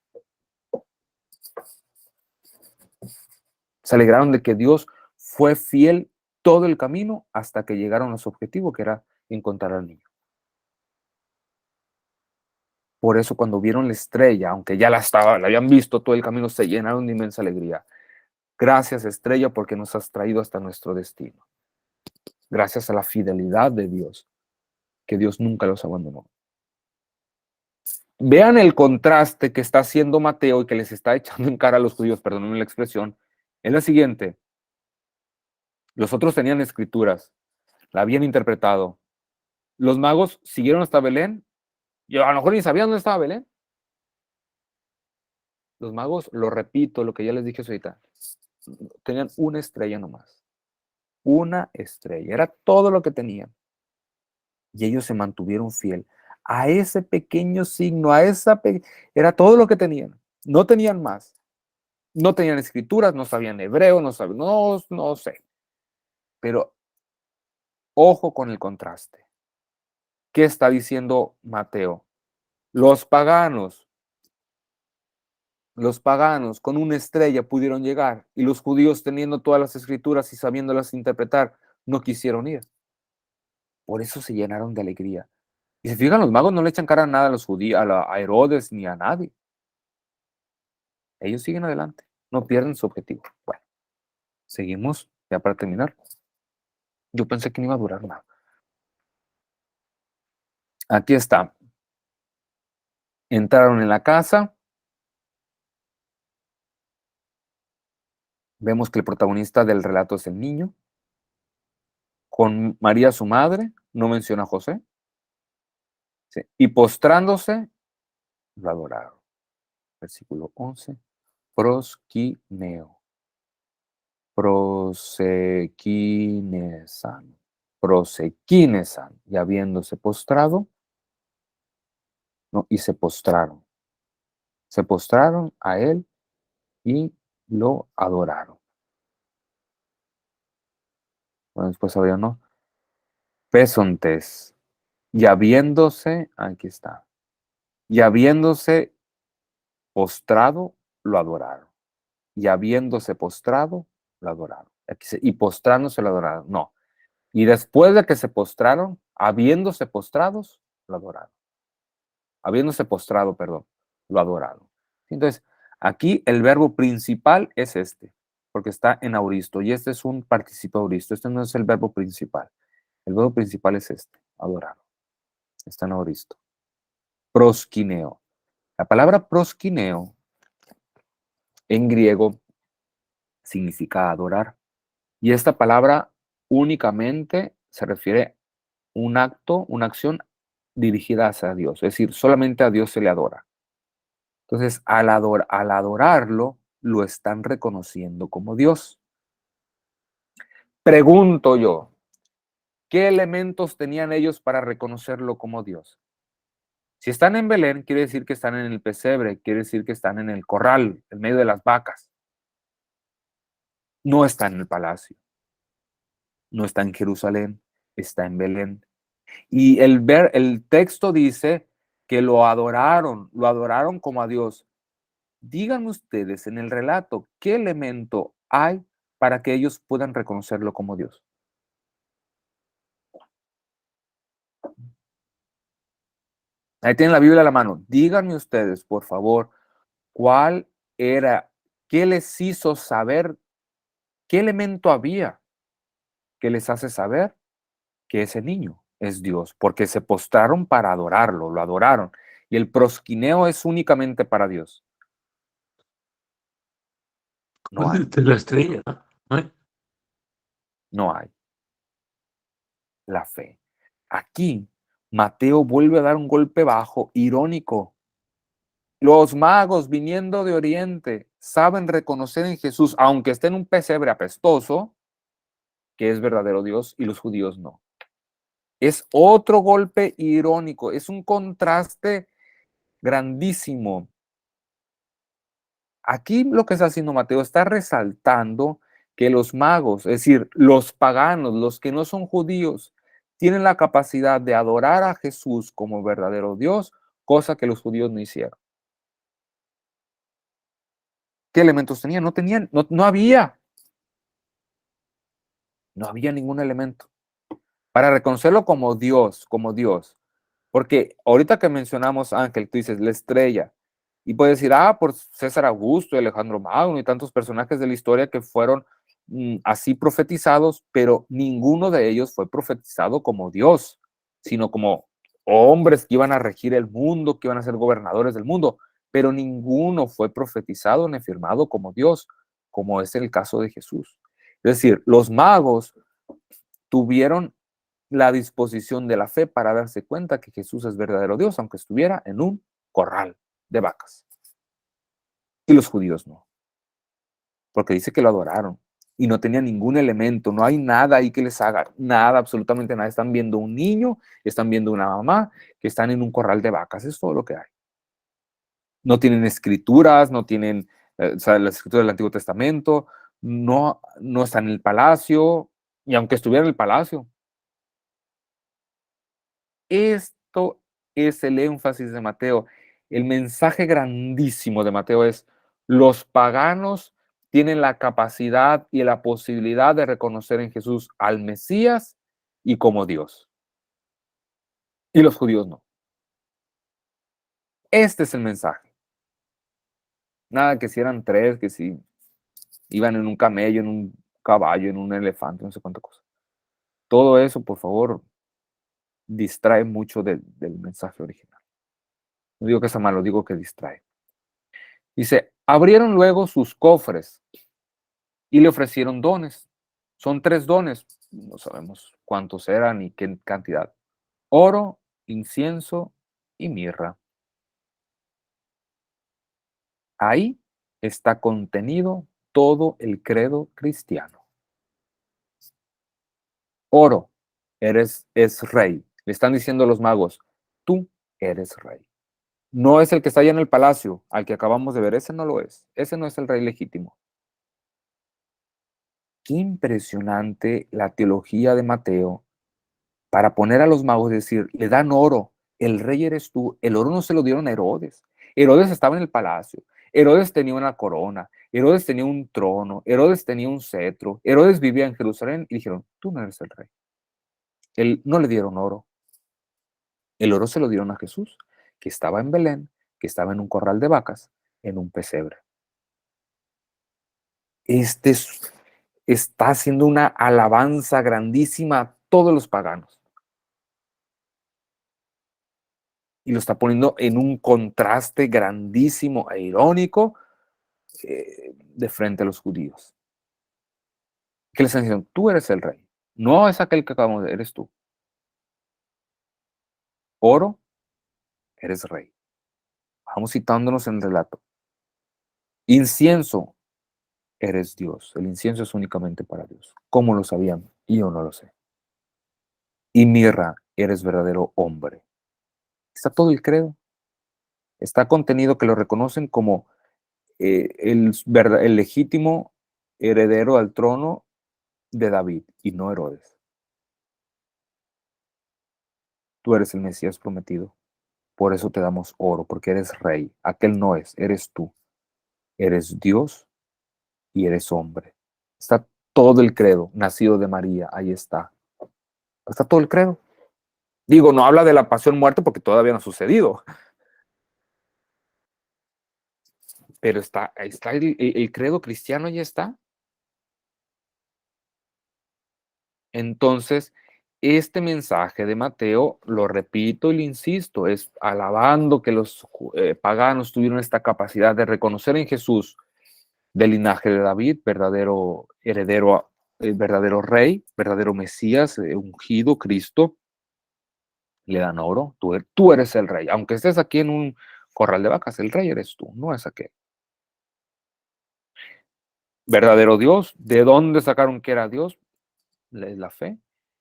Se alegraron de que Dios fue fiel todo el camino hasta que llegaron a su objetivo, que era encontrar al niño. Por eso cuando vieron la estrella, aunque ya la habían visto todo el camino, se llenaron de inmensa alegría. Gracias, estrella, porque nos has traído hasta nuestro destino. Gracias a la fidelidad de Dios, que Dios nunca los abandonó. Vean el contraste que está haciendo Mateo y que les está echando en cara a los judíos, perdónenme la expresión, es la siguiente. Los otros tenían escrituras, la habían interpretado. Los magos siguieron hasta Belén y a lo mejor ni sabían dónde estaba Belén. Los magos, lo repito, lo que ya les dije ahorita, tenían una estrella nomás. Una estrella. Era todo lo que tenían. Y ellos se mantuvieron fiel a ese pequeño signo, era todo lo que tenían. No tenían más. No tenían escrituras, no sabían hebreo, no sé. Pero ojo con el contraste. ¿Qué está diciendo Mateo? Los paganos con una estrella pudieron llegar y los judíos teniendo todas las escrituras y sabiéndolas interpretar, no quisieron ir. Por eso se llenaron de alegría. Y se fijan, los magos no le echan cara a nada a los judíos, a Herodes ni a nadie. Ellos siguen adelante, no pierden su objetivo. Bueno, seguimos ya para terminar. Yo pensé que no iba a durar nada. Aquí está. Entraron en la casa. Vemos que el protagonista del relato es el niño. Con María su madre, no menciona a José. Sí. Y postrándose, lo adoraron. Versículo 11. Prosquineo. Prosequinesan. Prosequinesan. Y habiéndose postrado, no, y se postraron. Se postraron a él y lo adoraron. Bueno, después había no. Pesontes. Y habiéndose, aquí está. Y habiéndose postrado, lo adoraron. Y habiéndose postrado, lo adoraron. Y postrándose, lo adoraron. No. Y después de que se postraron, habiéndose postrados, lo adoraron. Habiéndose postrado, perdón, lo adoraron. Entonces, aquí el verbo principal es este, porque está en auristo, y este es un participio auristo. Este no es el verbo principal. El verbo principal es este, adorar. Está en auristo. Proskineo. La palabra proskineo en griego significa adorar. Y esta palabra únicamente se refiere a un acto, una acción dirigida hacia Dios. Es decir, solamente a Dios se le adora. Entonces, al adorarlo, lo están reconociendo como Dios. Pregunto yo, ¿qué elementos tenían ellos para reconocerlo como Dios? Si están en Belén, quiere decir que están en el pesebre, quiere decir que están en el corral, en medio de las vacas. No está en el palacio, no está en Jerusalén, está en Belén. Y el texto dice que lo adoraron como a Dios. Díganme ustedes en el relato, ¿qué elemento hay para que ellos puedan reconocerlo como Dios? Ahí tienen la Biblia a la mano. Díganme ustedes, por favor, cuál era, qué les hizo saber, qué elemento había que les hace saber que ese niño es Dios, porque se postraron para adorarlo, lo adoraron. Y el prosquineo es únicamente para Dios. No hay, De la estrella, ¿no? no hay la fe. Aquí, Mateo vuelve a dar un golpe bajo, irónico. Los magos viniendo de Oriente saben reconocer en Jesús, aunque esté en un pesebre apestoso, que es verdadero Dios y los judíos no. Es otro golpe irónico, es un contraste grandísimo. Aquí lo que está haciendo Mateo está resaltando que los magos, es decir, los paganos, los que no son judíos, tienen la capacidad de adorar a Jesús como verdadero Dios, cosa que los judíos no hicieron. ¿Qué elementos tenían? No había ningún elemento para reconocerlo como Dios, como Dios. Porque ahorita que mencionamos Ángel, tú dices la estrella, y puedes decir, por César Augusto y Alejandro Magno y tantos personajes de la historia que fueron así profetizados, pero ninguno de ellos fue profetizado como Dios, sino como hombres que iban a regir el mundo, que iban a ser gobernadores del mundo, pero ninguno fue profetizado ni firmado como Dios, como es el caso de Jesús. Es decir, los magos tuvieron la disposición de la fe para darse cuenta que Jesús es verdadero Dios, aunque estuviera en un corral de vacas. Y los judíos no, porque dice que lo adoraron y no tenía ningún elemento, no hay nada ahí que les haga, nada, absolutamente nada. Están viendo un niño, están viendo una mamá que están en un corral de vacas, es todo lo que hay. No tienen escrituras, no tienen las escrituras del Antiguo Testamento, no están en el palacio, y aunque estuviera en el palacio, esto es el énfasis de Mateo. El mensaje grandísimo de Mateo es, los paganos tienen la capacidad y la posibilidad de reconocer en Jesús al Mesías y como Dios. Y los judíos no. Este es el mensaje. Nada que si eran tres, que si iban en un camello, en un caballo, en un elefante, no sé cuánta cosa. Todo eso, por favor, distrae mucho del mensaje original. No digo que está malo, digo que distrae. Dice, abrieron luego sus cofres y le ofrecieron dones. Son 3 dones, no sabemos cuántos eran y qué cantidad. Oro, incienso y mirra. Ahí está contenido todo el credo cristiano. Oro, es rey. Le están diciendo los magos, tú eres rey. No es el que está allá en el palacio, al que acabamos de ver, ese no lo es. Ese no es el rey legítimo. qué impresionante la teología de Mateo para poner a los magos, decir, le dan oro, el rey eres tú. El oro no se lo dieron a Herodes. Herodes estaba en el palacio. Herodes tenía una corona. Herodes tenía un trono. Herodes tenía un cetro. Herodes vivía en Jerusalén y dijeron, tú no eres el rey. Él no le dieron oro. El oro se lo dieron a Jesús, que estaba en Belén, que estaba en un corral de vacas, en un pesebre. Está haciendo una alabanza grandísima a todos los paganos. Y lo está poniendo en un contraste grandísimo e irónico de frente a los judíos. Que les están diciendo, tú eres el rey. No es aquel que acabamos de ver, eres tú. Oro, eres rey. Vamos citándonos en el relato. Incienso, eres Dios. El incienso es únicamente para Dios. ¿Cómo lo sabían? Yo no lo sé. Y mirra, eres verdadero hombre. Está todo el credo. Está contenido que lo reconocen como el legítimo heredero al trono de David y no Herodes. Tú eres el Mesías prometido. Por eso te damos oro, porque eres rey. Aquel no es, eres tú. Eres Dios y eres hombre. Está todo el credo, nacido de María, ahí está. Está todo el credo. Digo, no habla de la pasión muerte porque todavía no ha sucedido. Pero ahí está el credo cristiano, ya está. Entonces, este mensaje de Mateo, lo repito y le insisto, es alabando que los paganos tuvieron esta capacidad de reconocer en Jesús del linaje de David, verdadero heredero, verdadero rey, verdadero Mesías, ungido, Cristo. Le dan oro, tú eres el rey. Aunque estés aquí en un corral de vacas, el rey eres tú, no es aquel. Verdadero Dios, ¿de dónde sacaron que era Dios? Es la fe.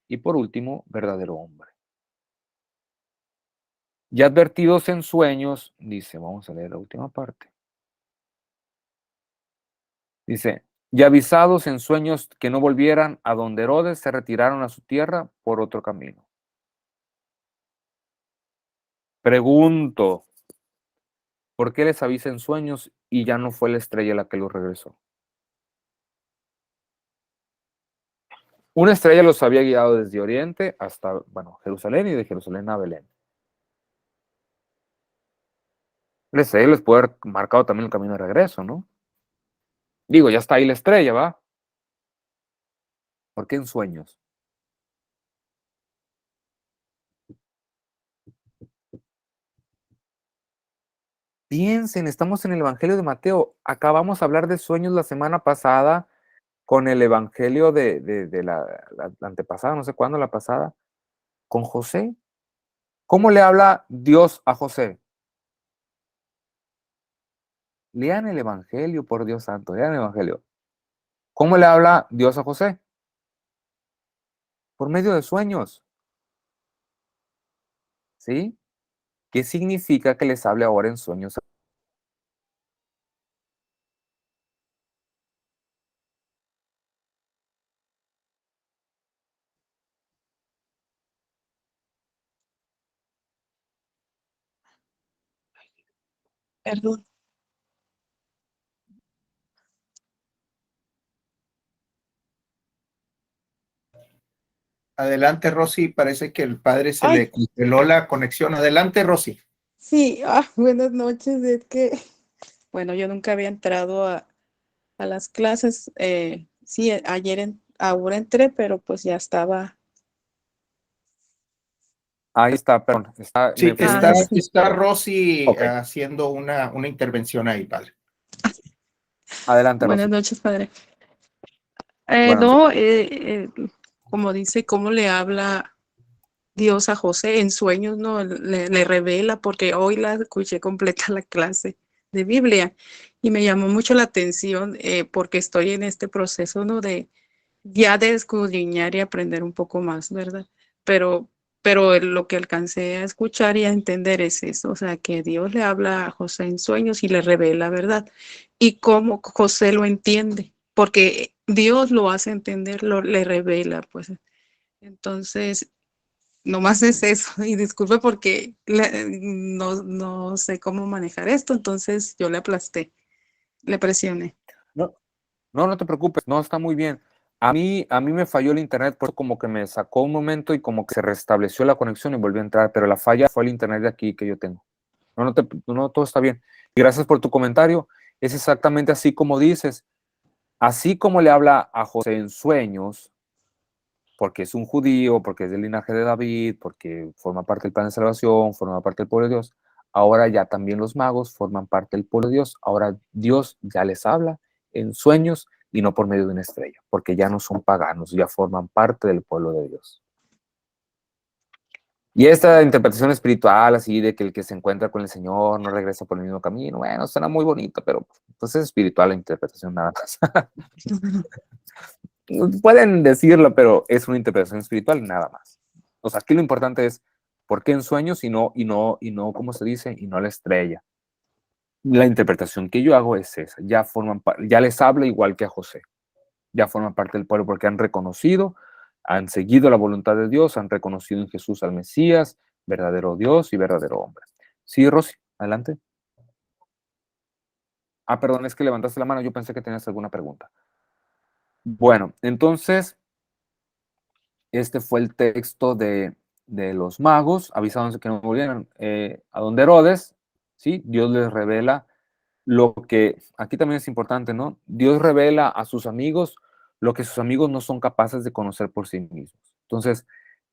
Y por último, verdadero hombre. Ya advertidos en sueños, dice, vamos a leer la última parte. Dice, y avisados en sueños que no volvieran a donde Herodes, se retiraron a su tierra por otro camino. Pregunto, ¿por qué les avisa en sueños y ya no fue la estrella la que los regresó? Una estrella los había guiado desde Oriente hasta, bueno, Jerusalén y de Jerusalén a Belén. La estrella les puede haber marcado también el camino de regreso, ¿no? Digo, ya está ahí la estrella, ¿va? ¿Por qué en sueños? Piensen, estamos en el Evangelio de Mateo. Acabamos de hablar de sueños la semana pasada con el Evangelio de la antepasada, no sé cuándo, la pasada, con José. ¿Cómo le habla Dios a José? Lean el Evangelio, por Dios santo, lean el Evangelio. ¿Cómo le habla Dios a José? Por medio de sueños, ¿sí? ¿Qué significa que les hable ahora en sueños? Perdón. Adelante, Rosy. Parece que el padre se Ay, le congeló la conexión. Adelante, Rosy. sí, buenas noches. Es que, bueno, yo nunca había entrado a las clases. Sí, ahora entré, pero pues ya estaba. Ahí está, perdón. Sí, Sí. está Rosy Ok, haciendo una intervención ahí, padre. adelante, Buenas Rosy. noches, padre. Buenas noches. No, como dice, cómo le habla Dios a José en sueños, ¿no? Le revela, porque hoy la escuché completa la clase de Biblia y me llamó mucho la atención porque estoy en este proceso, ¿no? De escudriñar y aprender un poco más, ¿verdad? Pero, pero lo que alcancé a escuchar y a entender es eso, o sea, que Dios le habla a José en sueños y le revela, ¿verdad? Y cómo José lo entiende. porque Dios lo hace entender, le revela, pues. Entonces, nomás es eso. Y disculpe porque no sé cómo manejar esto, entonces yo le aplasté, le presioné. No, no te preocupes, no, está muy bien. A mí me falló el internet, por como que me sacó un momento y como que se restableció la conexión y volvió a entrar, pero la falla fue el internet de aquí que yo tengo. No, todo está bien. Y gracias por tu comentario. Es exactamente así como dices. Así como le habla a José en sueños, porque es un judío, porque es del linaje de David, porque forma parte del plan de salvación, forma parte del pueblo de Dios, ahora ya también los magos forman parte del pueblo de Dios. Ahora Dios ya les habla en sueños y no por medio de una estrella, porque ya no son paganos, ya forman parte del pueblo de Dios. Y esta interpretación espiritual, así de que el que se encuentra con el Señor no regresa por el mismo camino, bueno, suena muy bonito, pero pues es espiritual la interpretación nada más. Pueden decirlo, pero es una interpretación espiritual nada más. O sea, aquí lo importante es por qué en sueños y no, ¿cómo se dice? Y no la estrella. La interpretación que yo hago es esa. Ya les habla igual que a José. Ya forman parte del pueblo porque han reconocido, han seguido la voluntad de Dios, han reconocido en Jesús al Mesías, verdadero Dios y verdadero hombre. Sí, Rosy, adelante. Ah, perdón, es que levantaste la mano, yo pensé que tenías alguna pregunta. Bueno, entonces, este fue el texto de los magos, avisándose que no volvieran a donde Herodes, ¿sí? Dios les revela lo que, aquí también es importante, ¿no? Dios revela a sus amigos lo que sus amigos no son capaces de conocer por sí mismos. Entonces,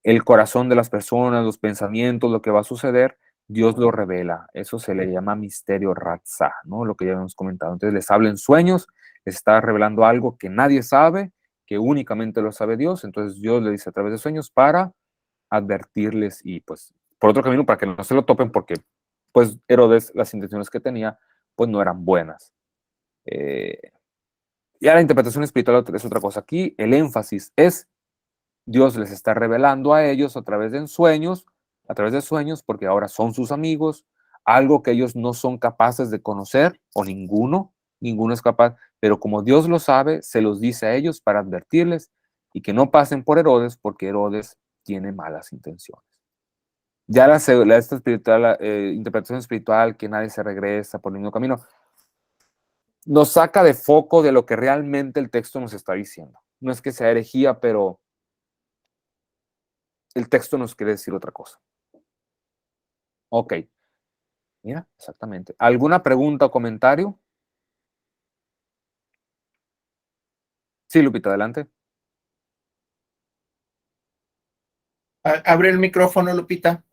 el corazón de las personas, los pensamientos, lo que va a suceder, Dios lo revela. Eso se le llama misterio ratzah, ¿no? Lo que ya hemos comentado. Entonces, les habla en sueños, les está revelando algo que nadie sabe, que únicamente lo sabe Dios. Entonces, Dios le dice a través de sueños para advertirles y, pues, por otro camino, para que no se lo topen, porque, pues, Herodes, las intenciones que tenía, pues, no eran buenas. Ya la interpretación espiritual es otra cosa. Aquí el énfasis es Dios les está revelando a ellos a través de sueños, porque ahora son sus amigos, algo que ellos no son capaces de conocer, o ninguno es capaz, pero como Dios lo sabe, se los dice a ellos para advertirles y que no pasen por Herodes, porque Herodes tiene malas intenciones. Ya esta interpretación espiritual, que nadie se regresa por el mismo camino, nos saca de foco de lo que realmente el texto nos está diciendo. No es que sea herejía, pero el texto nos quiere decir otra cosa. Ok. Mira, exactamente. ¿Alguna pregunta o comentario? Sí, Lupita, adelante. Abre el micrófono, Lupita.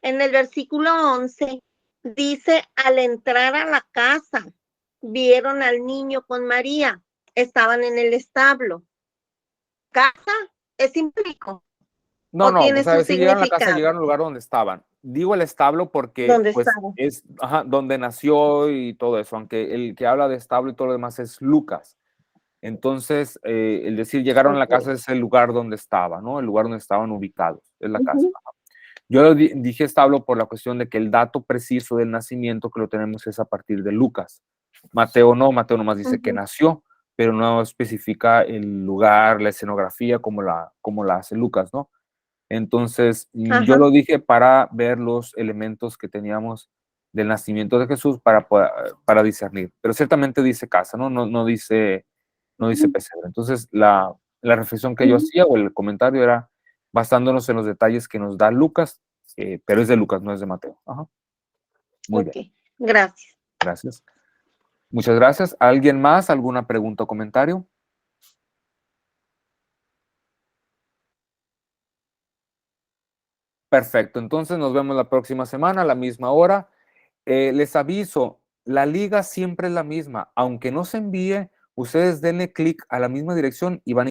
En el versículo 11 dice, al entrar a la casa, vieron al niño con María, estaban en el establo. ¿Casa es simbólico? No, ¿O no, tiene o sea, su si llegaron a la casa, significado? llegaron al lugar donde estaban. Digo el establo porque ¿Dónde pues, estaban? es donde nació y todo eso, aunque el que habla de establo y todo lo demás es Lucas. Entonces, el decir llegaron a la casa es el lugar donde estaba, ¿no? El lugar donde estaban ubicados, es la casa. Yo dije establo por la cuestión de que el dato preciso del nacimiento que lo tenemos es a partir de Lucas. Mateo nomás dice que nació, pero no especifica el lugar, la escenografía como la hace Lucas, ¿no? Entonces, yo lo dije para ver los elementos que teníamos del nacimiento de Jesús para discernir. Pero ciertamente dice casa, ¿no? No dice pesebre. Entonces, la reflexión que yo hacía o el comentario era basándonos en los detalles que nos da Lucas, pero es de Lucas, no es de Mateo. Ajá. Muy bien. Gracias. Gracias. Muchas gracias. ¿Alguien más? ¿Alguna pregunta o comentario? Perfecto. Entonces nos vemos la próxima semana a la misma hora. Les aviso, la liga siempre es la misma. Aunque no se envíe, ustedes denle clic a la misma dirección y van a